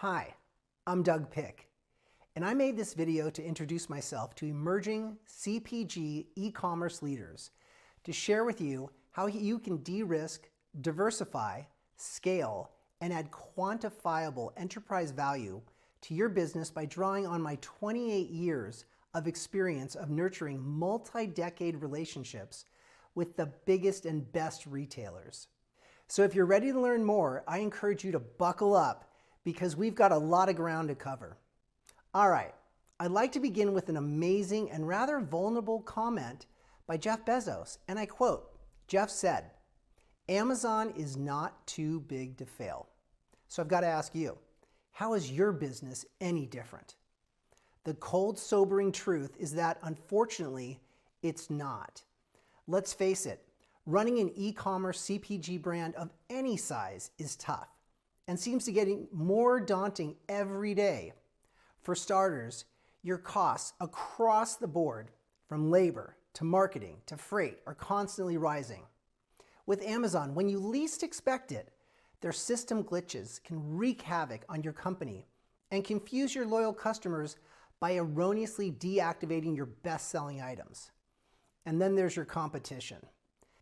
Hi, I'm Doug Pick, and I made this video to introduce myself to emerging CPG e-commerce leaders to share with you how you can de-risk, diversify, scale, and add quantifiable enterprise value to your business by drawing on my 28 years of experience of nurturing multi-decade relationships with the biggest and best retailers. So if you're ready to learn more, I encourage you to buckle up because we've got a lot of ground to cover. All right, I'd like to begin with an amazing and rather vulnerable comment by Jeff Bezos, and I quote, Jeff said, "Amazon is not too big to fail." So I've got to ask you, how is your business any different? The cold, sobering truth is that, unfortunately, it's not. Let's face it, running an e-commerce CPG brand of any size is tough and seems to getting more daunting every day. For starters, your costs across the board, from labor to marketing to freight, are constantly rising. With Amazon, when you least expect it, their system glitches can wreak havoc on your company and confuse your loyal customers by erroneously deactivating your best-selling items. And then there's your competition.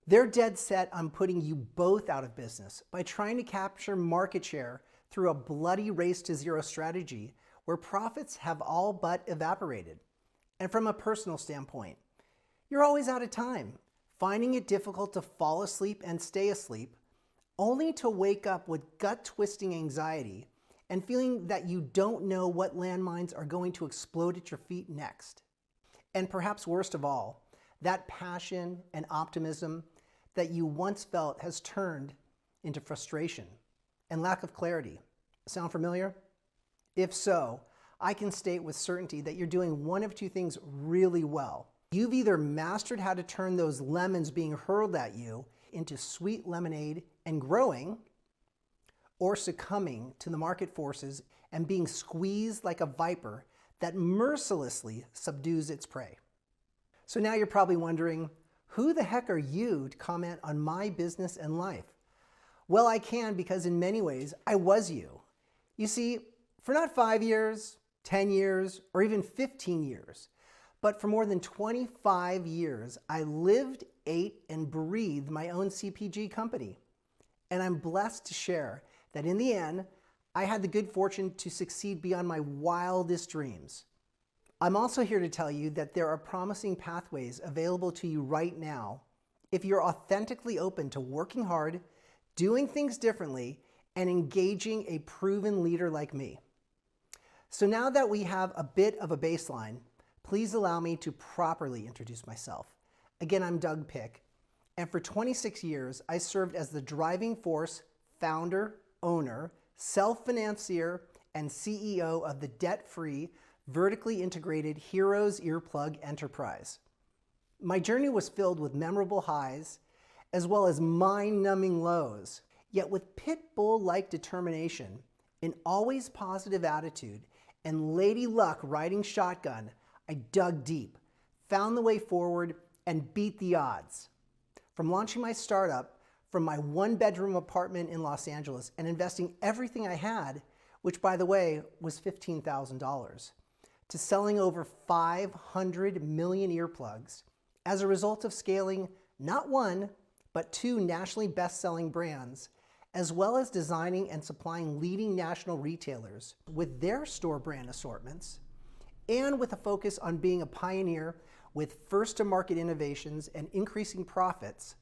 They're dead set on putting you both out of business by trying to capture market share through a bloody race to zero strategy where profits have all but evaporated. And from a personal standpoint, you're always out of time, finding it difficult to fall asleep and stay asleep, only to wake up with gut-twisting anxiety and feeling that you don't know what landmines are going to explode at your feet next. And perhaps worst of all, that passion and optimism that you once felt has turned into frustration and lack of clarity. Sound familiar? If so, I can state with certainty that you're doing one of two things really well. You've either mastered how to turn those lemons being hurled at you into sweet lemonade and growing, or succumbing to the market forces and being squeezed like a viper that mercilessly subdues its prey. So now you're probably wondering, who the heck are you to comment on my business and life? Well, I can, because in many ways, I was you. You see, for not 5 years, 10 years, or even 15 years, but for more than 25 years, I lived, ate, and breathed my own CPG company. And I'm blessed to share that in the end, I had the good fortune to succeed beyond my wildest dreams. I'm also here to tell you that there are promising pathways available to you right now if you're authentically open to working hard, doing things differently, and engaging a proven leader like me. So now that we have a bit of a baseline, please allow me to properly introduce myself. Again, I'm Doug Pick, and for 26 years, I served as the driving force, founder, owner, self-financier, and CEO of the debt-free, vertically integrated Heroes Earplug enterprise. My journey was filled with memorable highs as well as mind-numbing lows, yet with pit bull-like determination, an always positive attitude, and lady luck riding shotgun, I dug deep, found the way forward, and beat the odds. From launching my startup from my one-bedroom apartment in Los Angeles and investing everything I had, which by the way was $15,000, to selling over 500 million earplugs as a result of scaling not one, but two nationally best-selling brands, as well as designing and supplying leading national retailers with their store brand assortments, and with a focus on being a pioneer with first-to-market innovations and increasing profits.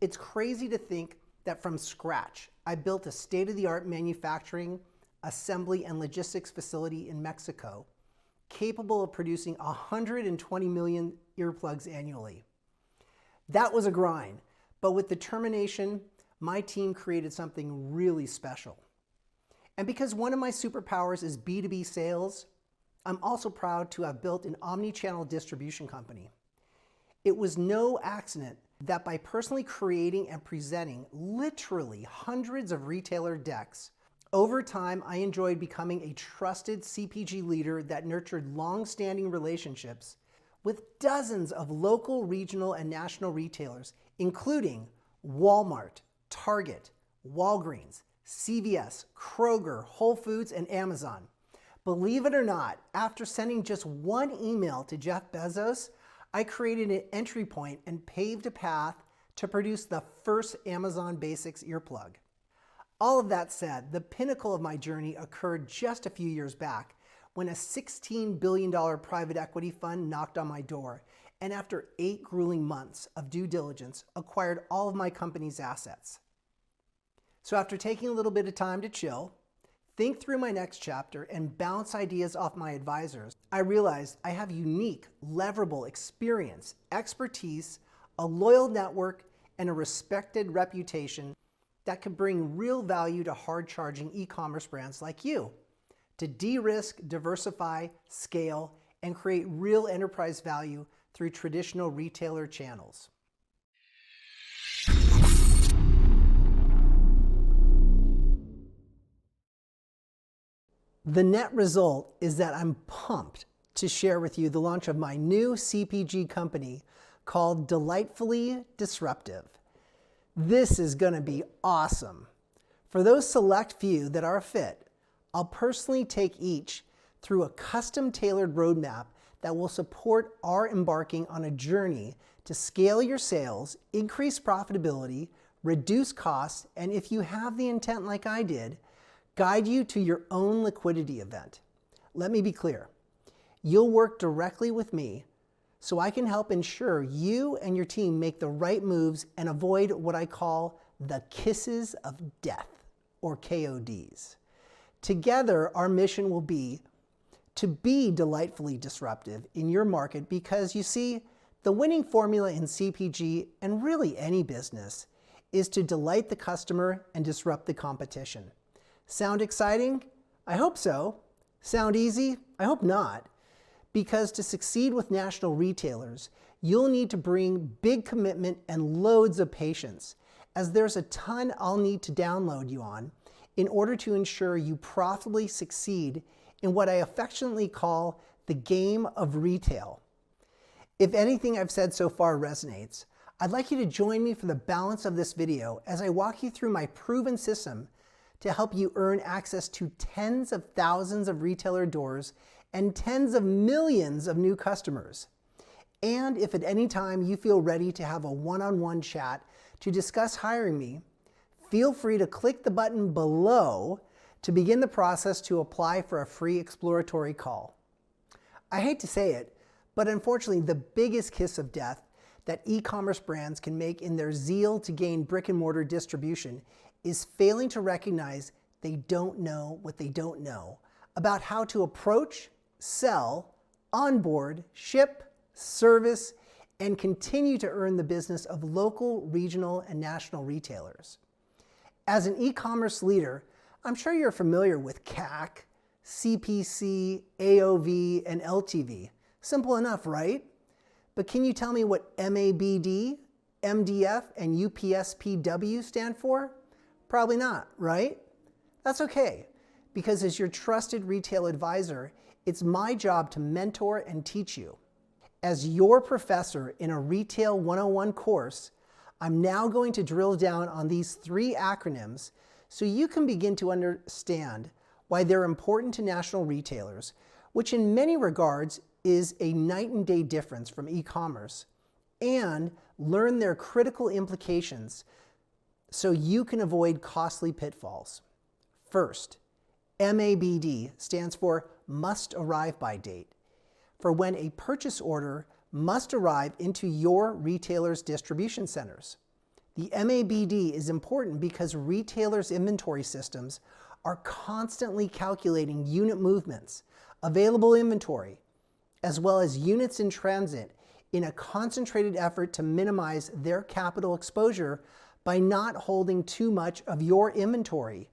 It's crazy to think that from scratch, I built a state-of-the-art manufacturing, assembly, and logistics facility in Mexico, capable of producing 120 million earplugs annually. That was a grind, but with determination, my team created something really special. And because one of my superpowers is B2B sales, I'm also proud to have built an omni-channel distribution company. It was no accident that by personally creating and presenting literally hundreds of retailer decks, over time, I enjoyed becoming a trusted CPG leader that nurtured long-standing relationships with dozens of local, regional, and national retailers, including Walmart, Target, Walgreens, CVS, Kroger, Whole Foods, and Amazon. Believe it or not, after sending just one email to Jeff Bezos, I created an entry point and paved a path to produce the first Amazon Basics earplug. All of that said, the pinnacle of my journey occurred just a few years back when a $16 billion private equity fund knocked on my door and after 8 grueling months of due diligence, acquired all of my company's assets. So after taking a little bit of time to chill, think through my next chapter, and bounce ideas off my advisors, I realized I have unique, leverable experience, expertise, a loyal network, and a respected reputation that could bring real value to hard-charging e-commerce brands like you to de-risk, diversify, scale, and create real enterprise value through traditional retailer channels. The net result is that I'm pumped to share with you the launch of my new CPG company called Delightfully Disruptive. This is going to be awesome. For those select few that are a fit, I'll personally take each through a custom-tailored roadmap that will support our embarking on a journey to scale your sales, increase profitability, reduce costs, and if you have the intent like I did, guide you to your own liquidity event. Let me be clear. You'll work directly with me so I can help ensure you and your team make the right moves and avoid what I call the kisses of death, or KODs. Together, our mission will be to be delightfully disruptive in your market because, you see, the winning formula in CPG, and really any business, is to delight the customer and disrupt the competition. Sound exciting? I hope so. Sound easy? I hope not. Because to succeed with national retailers, you'll need to bring big commitment and loads of patience, as there's a ton I'll need to download you on in order to ensure you profitably succeed in what I affectionately call the game of retail. If anything I've said so far resonates, I'd like you to join me for the balance of this video as I walk you through my proven system to help you earn access to tens of thousands of retailer doors and tens of millions of new customers. And if at any time you feel ready to have a one-on-one chat to discuss hiring me, feel free to click the button below to begin the process to apply for a free exploratory call. I hate to say it, but unfortunately the biggest kiss of death that e-commerce brands can make in their zeal to gain brick-and-mortar distribution is failing to recognize they don't know what they don't know about how to approach, sell, onboard, ship, service, and continue to earn the business of local, regional, and national retailers. As an e-commerce leader, I'm sure you're familiar with CAC, CPC, AOV, and LTV. Simple enough, right? But can you tell me what MABD, MDF, and UPSPW stand for? Probably not, right? That's okay, because as your trusted retail advisor, it's my job to mentor and teach you. As your professor in a Retail 101 course, I'm now going to drill down on these 3 acronyms so you can begin to understand why they're important to national retailers, which in many regards is a night and day difference from e-commerce, and learn their critical implications so you can avoid costly pitfalls. First, MABD stands for must arrive by date, for when a purchase order must arrive into your retailer's distribution centers. The MABD is important because retailers' inventory systems are constantly calculating unit movements, available inventory, as well as units in transit in a concentrated effort to minimize their capital exposure by not holding too much of your inventory,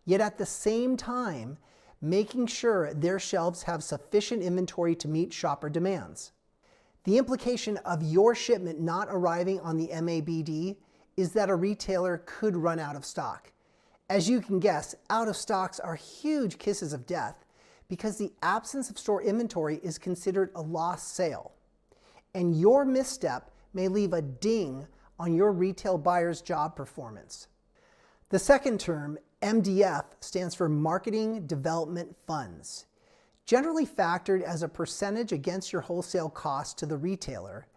yet at the same time making sure their shelves have sufficient inventory to meet shopper demands. The implication of your shipment not arriving on the MABD is that a retailer could run out of stock. As you can guess, out of stocks are huge kisses of death because the absence of store inventory is considered a lost sale. And your misstep may leave a ding on your retail buyer's job performance. The second term, MDF stands for Marketing Development Funds. Generally factored as a percentage against your wholesale cost to the retailer,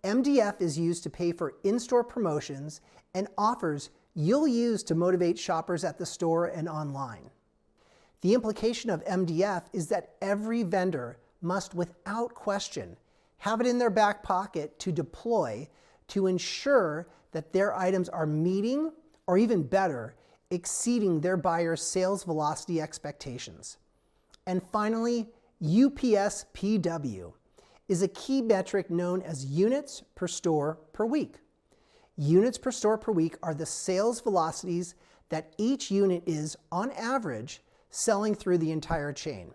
MDF is used to pay for in-store promotions and offers you'll use to motivate shoppers at the store and online. The implication of MDF is that every vendor must, without question, have it in their back pocket to deploy to ensure that their items are meeting, or even better, exceeding their buyers' sales velocity expectations. And finally, UPSPW is a key metric known as units per store per week. Units per store per week are the sales velocities that each unit is, on average, selling through the entire chain.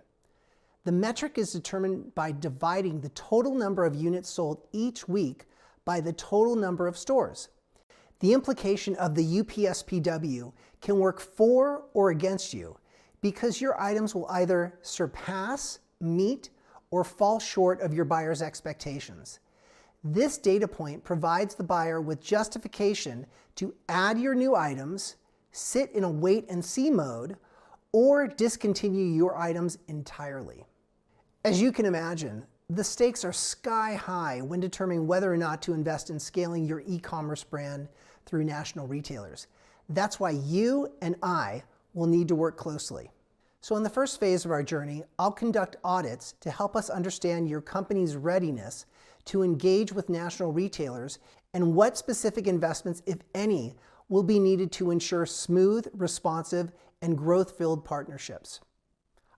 The metric is determined by dividing the total number of units sold each week by the total number of stores. The implication of the UPSPW can work for or against you because your items will either surpass, meet, or fall short of your buyer's expectations. This data point provides the buyer with justification to add your new items, sit in a wait and see mode, or discontinue your items entirely. As you can imagine, the stakes are sky high when determining whether or not to invest in scaling your e-commerce brand through national retailers. That's why you and I will need to work closely. So in the first phase of our journey, I'll conduct audits to help us understand your company's readiness to engage with national retailers and what specific investments, if any, will be needed to ensure smooth, responsive, and growth-filled partnerships.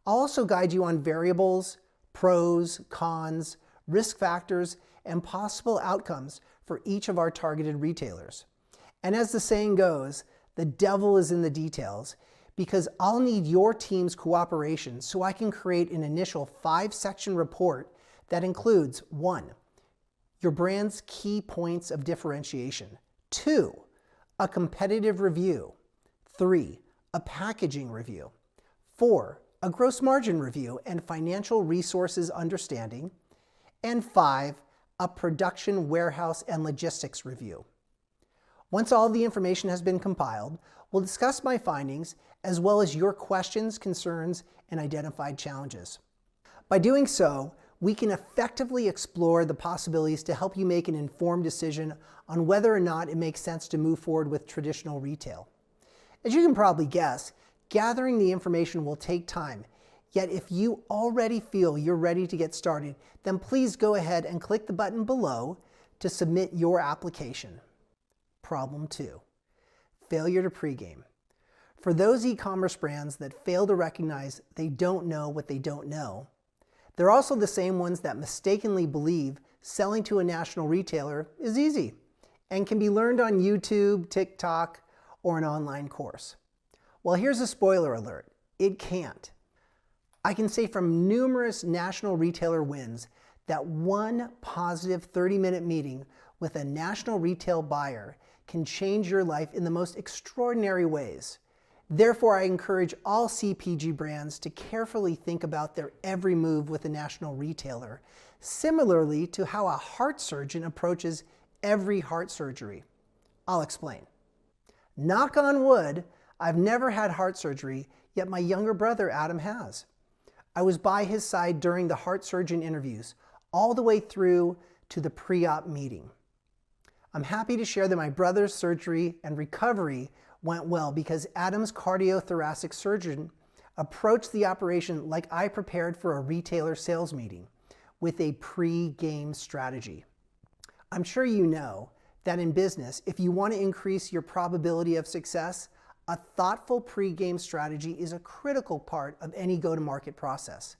I'll also guide you on variables, pros, cons, risk factors, and possible outcomes for each of our targeted retailers. And as the saying goes, the devil is in the details, because I'll need your team's cooperation so I can create an initial 5-section report that includes 1, your brand's key points of differentiation, 2, a competitive review, 3, a packaging review, 4, a gross margin review and financial resources understanding, and 5, a production, warehouse, and logistics review. Once all the information has been compiled, we'll discuss my findings as well as your questions, concerns, and identified challenges. By doing so, we can effectively explore the possibilities to help you make an informed decision on whether or not it makes sense to move forward with traditional retail. As you can probably guess, gathering the information will take time, yet if you already feel you're ready to get started, then please go ahead and click the button below to submit your application. Problem 2, failure to pregame. For those e-commerce brands that fail to recognize they don't know what they don't know, they're also the same ones that mistakenly believe selling to a national retailer is easy and can be learned on YouTube, TikTok, or an online course. Well, here's a spoiler alert. It can't. I can say from numerous national retailer wins that one positive 30-minute meeting with a national retail buyer can change your life in the most extraordinary ways. Therefore, I encourage all CPG brands to carefully think about their every move with a national retailer, similarly to how a heart surgeon approaches every heart surgery. I'll explain. Knock on wood, I've never had heart surgery, yet my younger brother Adam has. I was by his side during the heart surgeon interviews, all the way through to the pre-op meeting. I'm happy to share that my brother's surgery and recovery went well because Adam's cardiothoracic surgeon approached the operation like I prepared for a retailer sales meeting, with a pre-game strategy. I'm sure you know that in business, if you want to increase your probability of success, a thoughtful pre-game strategy is a critical part of any go-to-market process.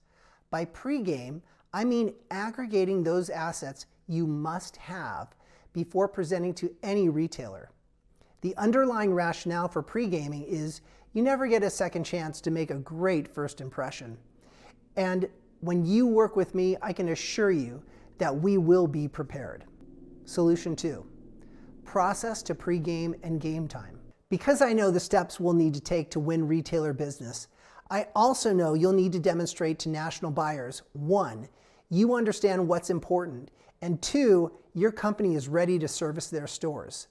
By pre-game, I mean aggregating those assets you must have before presenting to any retailer. The underlying rationale for pre-gaming is you never get a second chance to make a great first impression. And when you work with me, I can assure you that we will be prepared. Solution 2, process to pre-game and game time. Because I know the steps we'll need to take to win retailer business, I also know you'll need to demonstrate to national buyers, 1, you understand what's important, and 2, your company is ready to service their stores.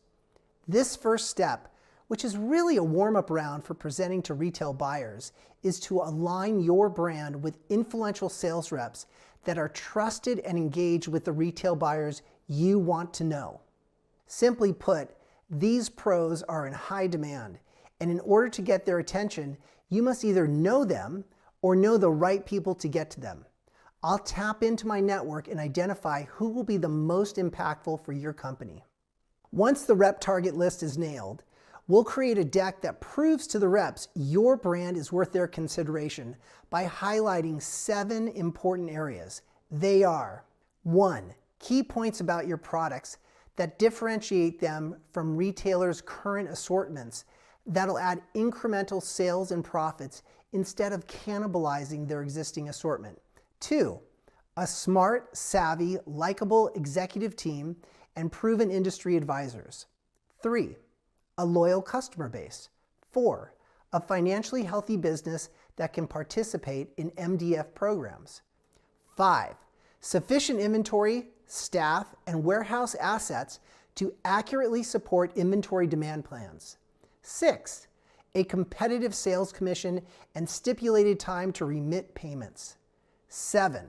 This first step, which is really a warm-up round for presenting to retail buyers, is to align your brand with influential sales reps that are trusted and engaged with the retail buyers you want to know. Simply put, these pros are in high demand, and in order to get their attention, you must either know them or know the right people to get to them. I'll tap into my network and identify who will be the most impactful for your company. Once the rep target list is nailed, we'll create a deck that proves to the reps your brand is worth their consideration by highlighting 7 important areas. They are: 1. Key points about your products that differentiate them from retailers' current assortments that'll add incremental sales and profits instead of cannibalizing their existing assortment. 2. A smart, savvy, likable executive team and proven industry advisors. 3. A loyal customer base. 4. A financially healthy business that can participate in MDF programs. 5. Sufficient inventory, staff, and warehouse assets to accurately support inventory demand plans. 6. A competitive sales commission and stipulated time to remit payments. 7.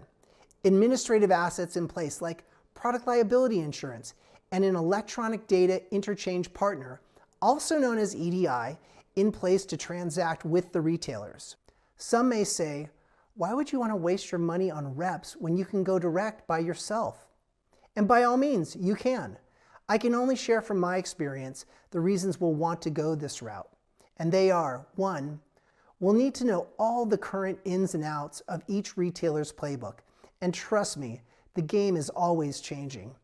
Administrative assets in place like product liability insurance and an electronic data interchange partner, also known as EDI, in place to transact with the retailers. Some may say, why would you want to waste your money on reps when you can go direct by yourself? And by all means, you can. I can only share from my experience the reasons we'll want to go this route. And they are: 1, we'll need to know all the current ins and outs of each retailer's playbook. And trust me, the game is always changing.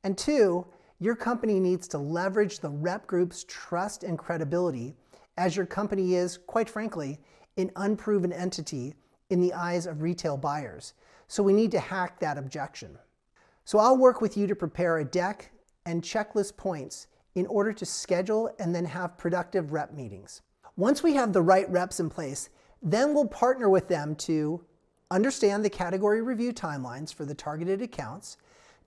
And 2, your company needs to leverage the rep group's trust and credibility, as your company is, quite frankly, an unproven entity in the eyes of retail buyers. So we need to hack that objection. So I'll work with you to prepare a deck and checklist points in order to schedule and then have productive rep meetings. Once we have the right reps in place, then we'll partner with them to understand the category review timelines for the targeted accounts,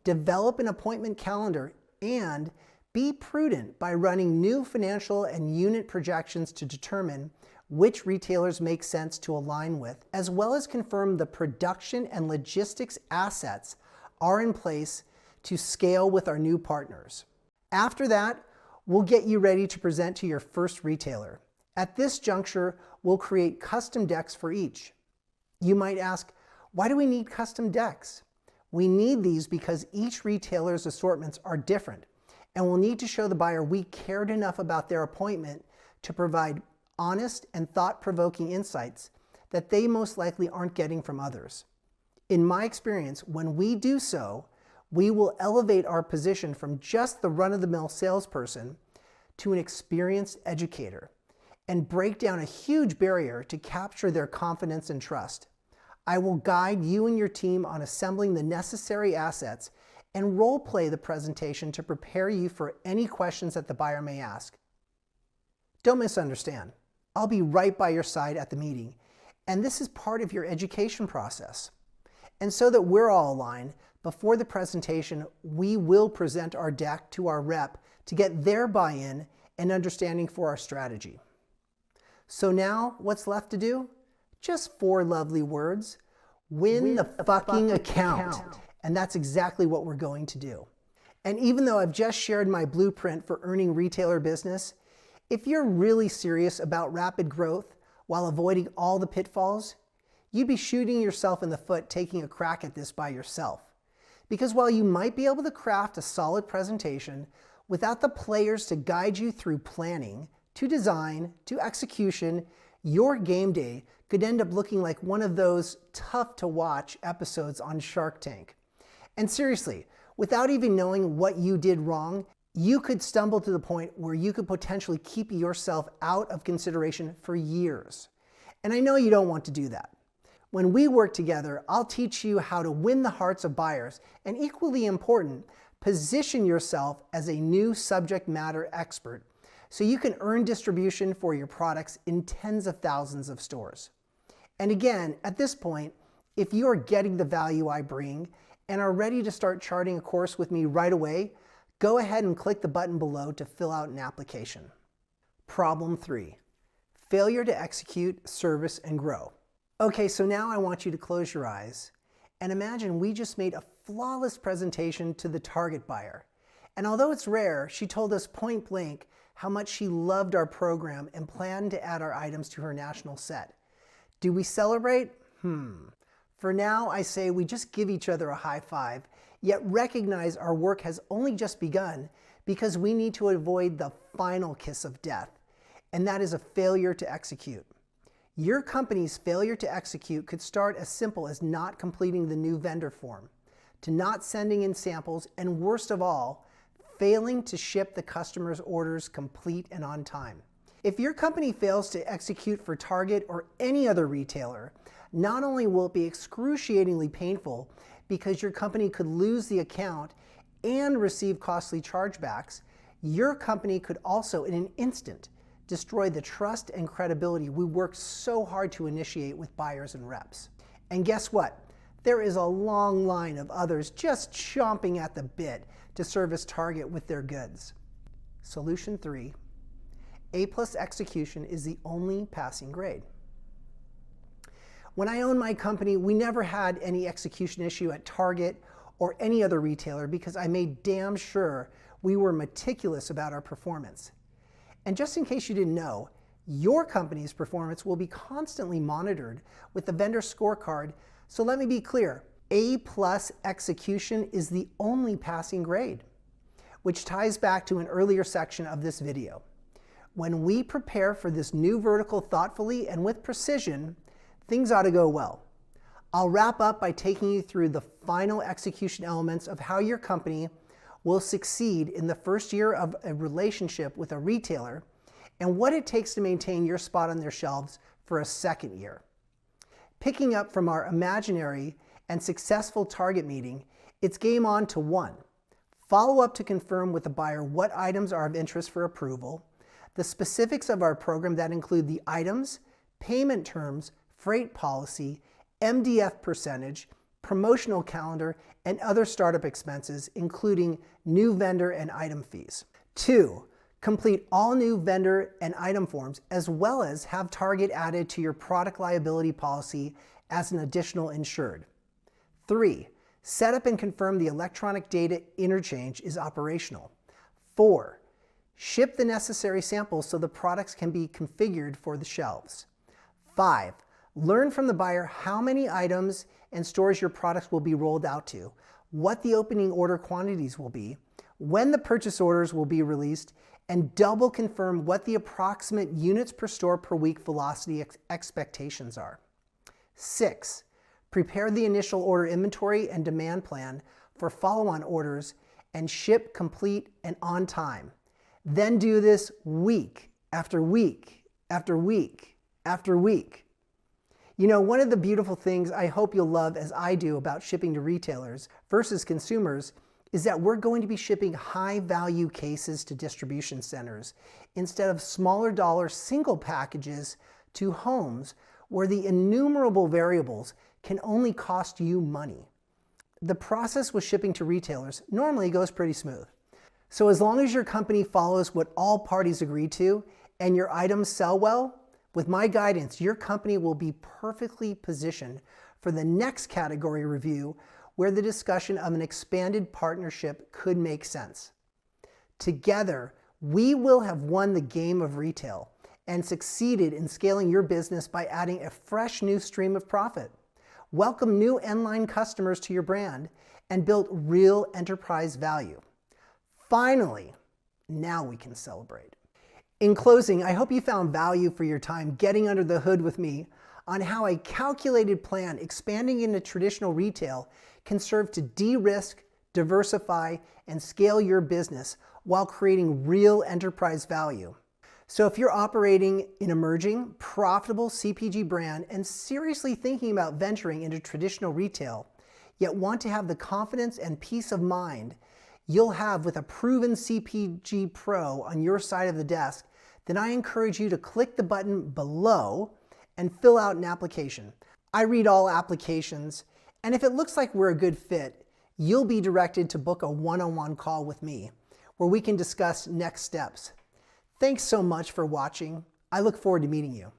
develop an appointment calendar, and be prudent by running new financial and unit projections to determine which retailers make sense to align with, as well as confirm the production and logistics assets are in place to scale with our new partners. After that, we'll get you ready to present to your first retailer. At this juncture, we'll create custom decks for each. You might ask, why do we need custom decks? We need these because each retailer's assortments are different, and we'll need to show the buyer we cared enough about their appointment to provide honest and thought-provoking insights that they most likely aren't getting from others. In my experience, when we do so, we will elevate our position from just the run-of-the-mill salesperson to an experienced educator and break down a huge barrier to capture their confidence and trust. I will guide you and your team on assembling the necessary assets and role-play the presentation to prepare you for any questions that the buyer may ask. Don't misunderstand. I'll be right by your side at the meeting, and this is part of your education process. And so that we're all aligned, before the presentation, we will present our deck to our rep to get their buy-in and understanding for our strategy. So now, what's left to do? Just 4 lovely words. Win the fucking account. And that's exactly what we're going to do. And even though I've just shared my blueprint for earning retailer business, if you're really serious about rapid growth while avoiding all the pitfalls, you'd be shooting yourself in the foot taking a crack at this by yourself. Because while you might be able to craft a solid presentation, without the players to guide you through planning, to design, to execution, your game day could end up looking like one of those tough-to-watch episodes on Shark Tank. And seriously, without even knowing what you did wrong, you could stumble to the point where you could potentially keep yourself out of consideration for years. And I know you don't want to do that. When we work together, I'll teach you how to win the hearts of buyers, and equally important, position yourself as a new subject matter expert so you can earn distribution for your products in tens of thousands of stores. And again, at this point, if you are getting the value I bring and are ready to start charting a course with me right away, go ahead and click the button below to fill out an application. Problem 3, failure to execute, service, and grow. Okay, so now I want you to close your eyes and imagine we just made a flawless presentation to the target buyer. And although it's rare, she told us point blank how much she loved our program and planned to add our items to her national set. Do we celebrate? For now, I say we just give each other a high five, yet recognize our work has only just begun because we need to avoid the final kiss of death, and that is a failure to execute. Your company's failure to execute could start as simple as not completing the new vendor form, to not sending in samples, and worst of all, failing to ship the customer's orders complete and on time. If your company fails to execute for Target or any other retailer, not only will it be excruciatingly painful because your company could lose the account and receive costly chargebacks, your company could also in an instant destroy the trust and credibility we worked so hard to initiate with buyers and reps. And guess what? There is a long line of others just chomping at the bit to service Target with their goods. Solution 3, A+ execution is the only passing grade. When I owned my company, we never had any execution issue at Target or any other retailer because I made damn sure we were meticulous about our performance. And just in case you didn't know, your company's performance will be constantly monitored with the vendor scorecard. So let me be clear, A+ execution is the only passing grade, which ties back to an earlier section of this video. When we prepare for this new vertical thoughtfully and with precision, things ought to go well. I'll wrap up by taking you through the final execution elements of how your company will succeed in the first year of a relationship with a retailer and what it takes to maintain your spot on their shelves for a second year. Picking up from our imaginary and successful Target meeting, it's game on to 1. Follow up to confirm with the buyer what items are of interest for approval, the specifics of our program that include the items, payment terms, freight policy, MDF percentage, promotional calendar, and other startup expenses, including new vendor and item fees. 2, complete all new vendor and item forms, as well as have Target added to your product liability policy as an additional insured. 3, set up and confirm the electronic data interchange is operational. 4, ship the necessary samples so the products can be configured for the shelves. 5, learn from the buyer how many items and stores your products will be rolled out to, what the opening order quantities will be, when the purchase orders will be released, and double confirm what the approximate units per store per week velocity expectations are. 6, prepare the initial order inventory and demand plan for follow-on orders and ship complete and on time. Then do this week after week after week after week. You know, one of the beautiful things I hope you'll love as I do about shipping to retailers versus consumers is that we're going to be shipping high-value cases to distribution centers instead of smaller dollar single packages to homes where the innumerable variables can only cost you money. The process with shipping to retailers normally goes pretty smooth. So as long as your company follows what all parties agree to and your items sell well, with my guidance, your company will be perfectly positioned for the next category review where the discussion of an expanded partnership could make sense. Together, we will have won the game of retail and succeeded in scaling your business by adding a fresh new stream of profit, welcome new inline customers to your brand, and built real enterprise value. Finally, now we can celebrate. In closing, I hope you found value for your time getting under the hood with me on how a calculated plan expanding into traditional retail can serve to de-risk, diversify, and scale your business while creating real enterprise value. So if you're operating an emerging, profitable CPG brand and seriously thinking about venturing into traditional retail, yet want to have the confidence and peace of mind you'll have with a proven CPG pro on your side of the desk, then I encourage you to click the button below and fill out an application. I read all applications, and if it looks like we're a good fit, you'll be directed to book a one-on-one call with me where we can discuss next steps. Thanks so much for watching. I look forward to meeting you.